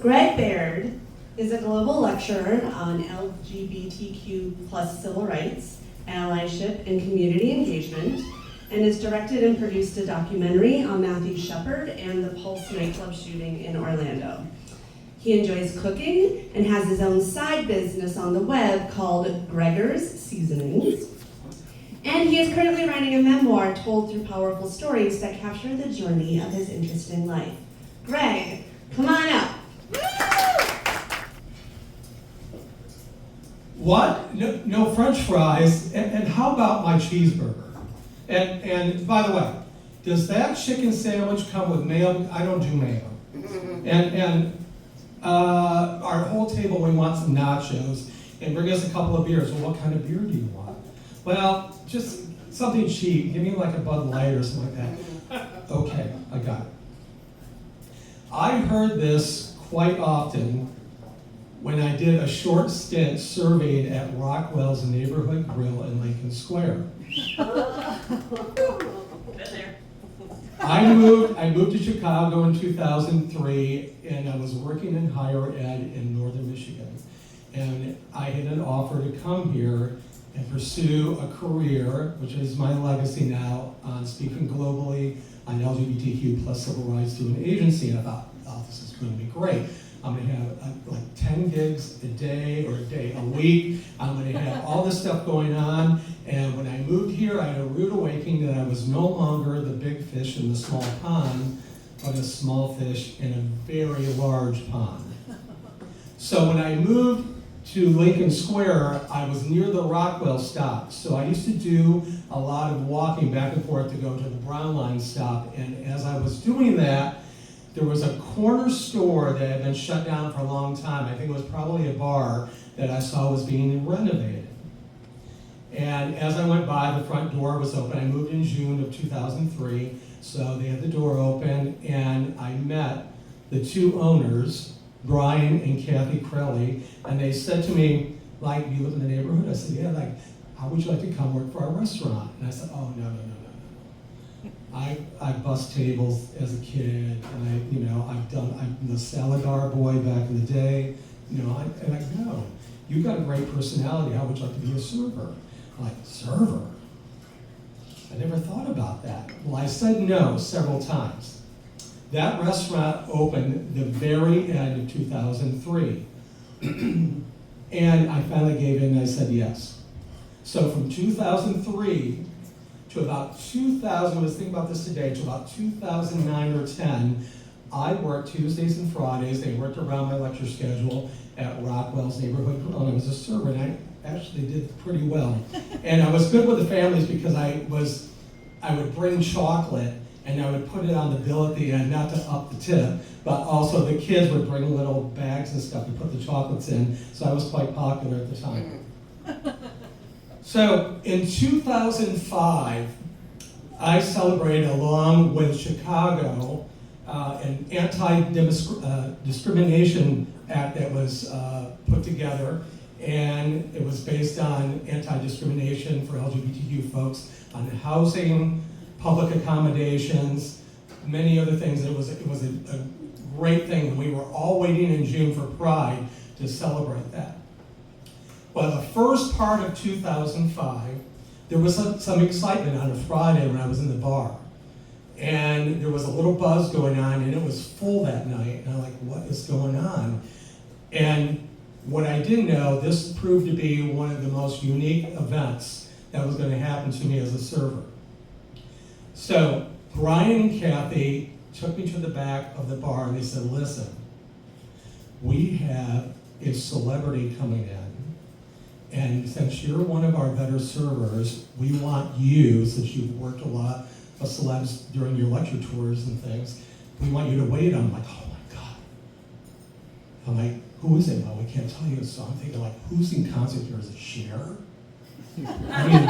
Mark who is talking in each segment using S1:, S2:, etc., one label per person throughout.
S1: Greg Baird is a global lecturer on LGBTQ+ civil rights, allyship, and community engagement, and has directed and produced a documentary on Matthew Shepard and the Pulse nightclub shooting in Orlando. He enjoys cooking and has his own side business on the web called Gregor's Seasonings. And he is currently writing a memoir told through powerful stories that capture the journey of his interesting life. Greg, come on up.
S2: What? No French fries? And how about my cheeseburger? And by the way, does that chicken sandwich come with mayo? I don't do mayo. And our whole table, we want some nachos, and bring us a couple of beers. Well, what kind of beer do you want? Well, just something cheap. Give me like a Bud Light or something like that. Okay, I got it. I heard this quite often when I did a short stint surveyed at Rockwell's Neighborhood Grill in Lincoln Square. I moved to Chicago in 2003, and I was working in higher ed in northern Michigan. And I had an offer to come here and pursue a career, which is my legacy now, on speaking globally on LGBTQ+ civil rights through an agency. And I thought, oh, this is going to be great. I'm going to have like 10 gigs a day or a week. I'm going to have all this stuff going on. And when I moved here, I had a rude awakening that I was no longer the big fish in the small pond, but a small fish in a very large pond. So when I moved to Lincoln Square, I was near the Rockwell stop. So I used to do a lot of walking back and forth to go to the Brown Line stop. And as I was doing that, there was a corner store that had been shut down for a long time. I think it was probably a bar that I saw was being renovated. And as I went by, the front door was open. I moved in June of 2003, so they had the door open, and I met the two owners, Brian and Kathy Crelly, and they said to me, like, you live in the neighborhood? I said, yeah, like, how would you like to come work for our restaurant? And I said, oh, no. I bust tables as a kid, and I'm the salad bar boy back in the day, and I go, you've got a great personality, how would you like to be a server? I'm like, server? I never thought about that. Well, I said no several times. That restaurant opened the very end of 2003. And I finally gave in and I said yes. So from 2003 to about 2000, I was thinking about this today, to about 2009 or 10, I worked Tuesdays and Fridays. They worked around my lecture schedule at Rockwell's Neighborhood Grill, and I was a server, and I actually did pretty well. And I was good with the families because I would bring chocolate, and I would put it on the bill at the end, not to up the tip, but also the kids would bring little bags and stuff to put the chocolates in, so I was quite popular at the time. So in 2005, I celebrated along with Chicago an anti-discrimination act that was put together, and it was based on anti-discrimination for LGBTQ folks on housing, public accommodations, many other things. It was a great thing, and we were all waiting in June for Pride to celebrate that. Well, the first part of 2005, there was some excitement on a Friday when I was in the bar. And there was a little buzz going on, and it was full that night. And I'm like, what is going on? And what I didn't know, this proved to be one of the most unique events that was going to happen to me as a server. So Brian and Kathy took me to the back of the bar, and they said, listen, we have a celebrity coming in. And since you're one of our better servers, we want you, since you've worked a lot of celebs during your lecture tours and things, we want you to wait on. I'm like, oh my God. I'm like, who is it? Well, we can't tell you. So I'm thinking, like, who's in concert here? Is it Cher? I mean,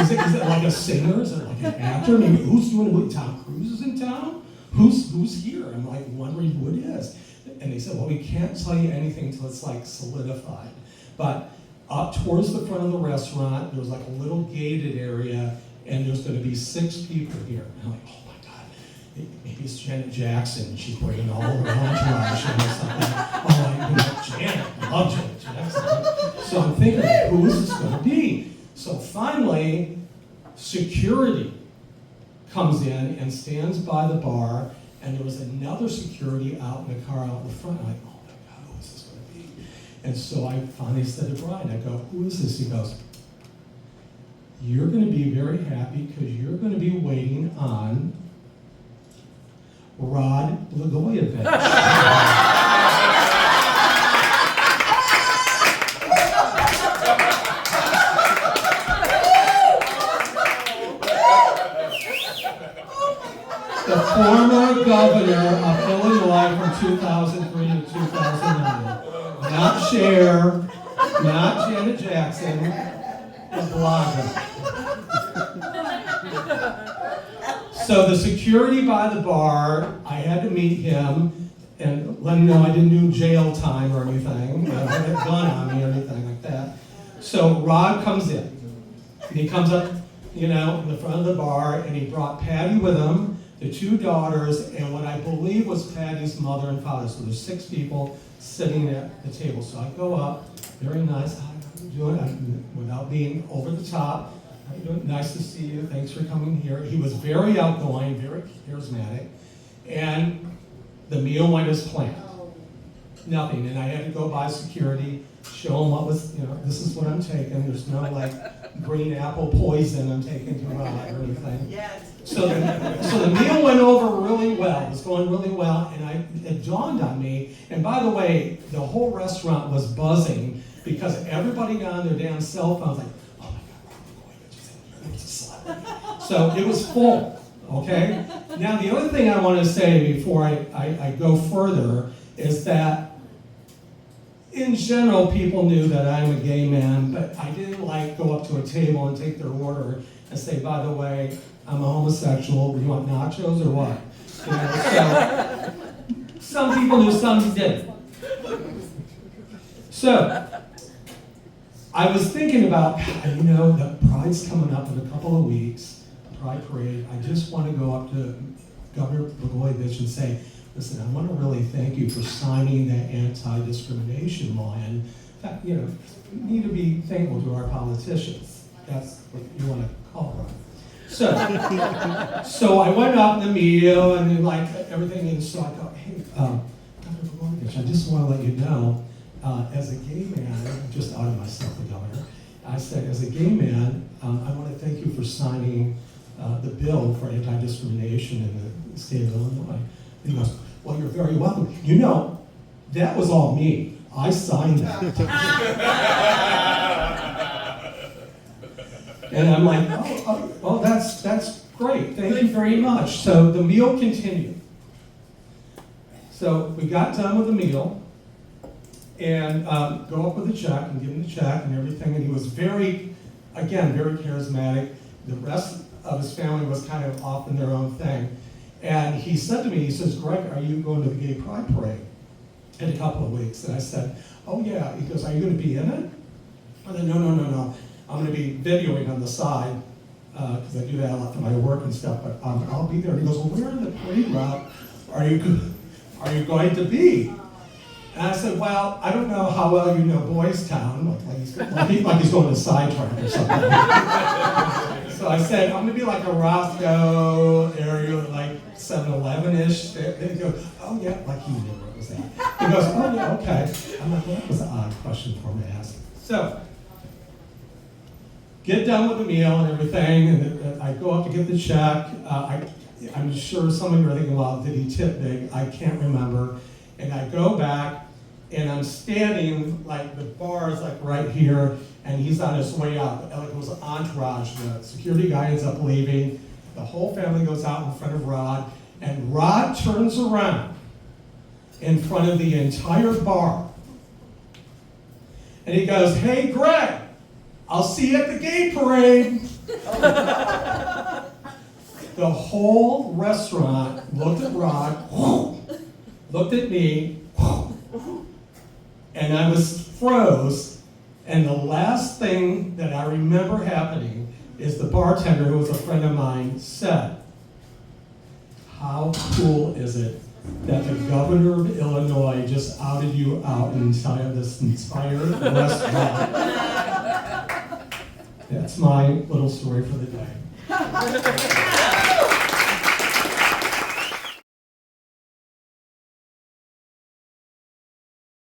S2: is it like a singer? Is it like an actor? I mean, who's doing it? Tom Cruise is in town? Who's here? I'm like wondering who it is. And they said, well, we can't tell you anything until it's like solidified. But up towards the front of the restaurant, there was like a little gated area, and there's going to be 6 people here. And I'm like, oh my God. maybe it's Janet Jackson, she's bringing all her entourage in or something. Janet, I love Janet Jackson. So I'm thinking, who is this going to be? So finally, security comes in and stands by the bar, and there was another security out in the car out in the front. I'm like, oh my God, who is this going to be? And so I finally said to Brian, I go, who is this? He goes, you're going to be very happy because you're going to be waiting on Rod Blagojevich. The former governor of Illinois from 2003 to 2009. Not Cher, not Janet Jackson, a blogger. So the security by the bar, I had to meet him and let him know I didn't do jail time or anything. I had a gun on me or anything like that. So Rod comes in. And he comes up, in the front of the bar, and he brought Patty with him, the two daughters, and what I believe was Patty's mother and father. So there's 6 people sitting at the table. So I go up, very nice, how you doing? Without being over the top. How you doing? Nice to see you. Thanks for coming here. He was very outgoing, very charismatic, and the meal went as planned. Nothing, and I had to go by security, show him what was, this is what I'm taking. There's no green apple poison I'm taking to Rod or anything.
S3: Yes.
S2: So the meal went over really well. It was going really well, and it dawned on me. And by the way, the whole restaurant was buzzing because everybody got on their damn cell phones like, oh my God, it's a celebrity. So it was full, okay? Now the other thing I want to say before I go further is that in general, people knew that I'm a gay man, but I didn't go up to a table and take their order and say, by the way, I'm a homosexual, you want nachos or what? So, some people knew, some didn't. So, I was thinking about, the Pride's coming up in a couple of weeks, Pride Parade. I just want to go up to Governor Blagojevich and say, listen, I want to really thank you for signing that anti-discrimination law, and we need to be thankful to our politicians. That's what you want to call them. So I went up in the media and everything, and so I thought, hey, Governor Blagojevich, I just want to let you know, as a gay man, I'm just out of myself, the governor. I said, as a gay man, I want to thank you for signing the bill for anti-discrimination in the state of Illinois. And he goes, well, you're very welcome. That was all me. I signed that. And I'm like, oh, that's great. Thank you very much. So the meal continued. So we got done with the meal and go up with the check and give him the check and everything. And he was very charismatic. The rest of his family was kind of off in their own thing. And he said to me, he says, Greg, are you going to the Gay Pride Parade in a couple of weeks? And I said, oh yeah. He goes, are you going to be in it? I said, no. I'm going to be videoing on the side, because I do that a lot for my work and stuff, but I'll be there. And he goes, well, where in the parade route are you going to be? And I said, well, I don't know how well you know Boys Town, like he's going to sidetrack or something. So I said, I'm going to be like a Roscoe area, like 7-Eleven-ish. They go, oh yeah, like he knew where it was at. He goes, oh yeah, okay. I'm like, well, that was an odd question for me to ask. So, get done with the meal and everything, and I go up to get the check. I'm sure some of you are thinking, well, did he tip big? I can't remember. And I go back, and I'm standing, the bar is right here, and he's on his way out. It was an entourage. The security guy ends up leaving. The whole family goes out in front of Rod, and Rod turns around in front of the entire bar. And he goes, hey, Greg, I'll see you at the gay parade. The whole restaurant looked at Rod, looked at me, and I was froze. And the last thing that I remember happening is the bartender, who was a friend of mine, said, how cool is it that the governor of Illinois just outed you out inside this inspired restaurant? That's my little story for the day.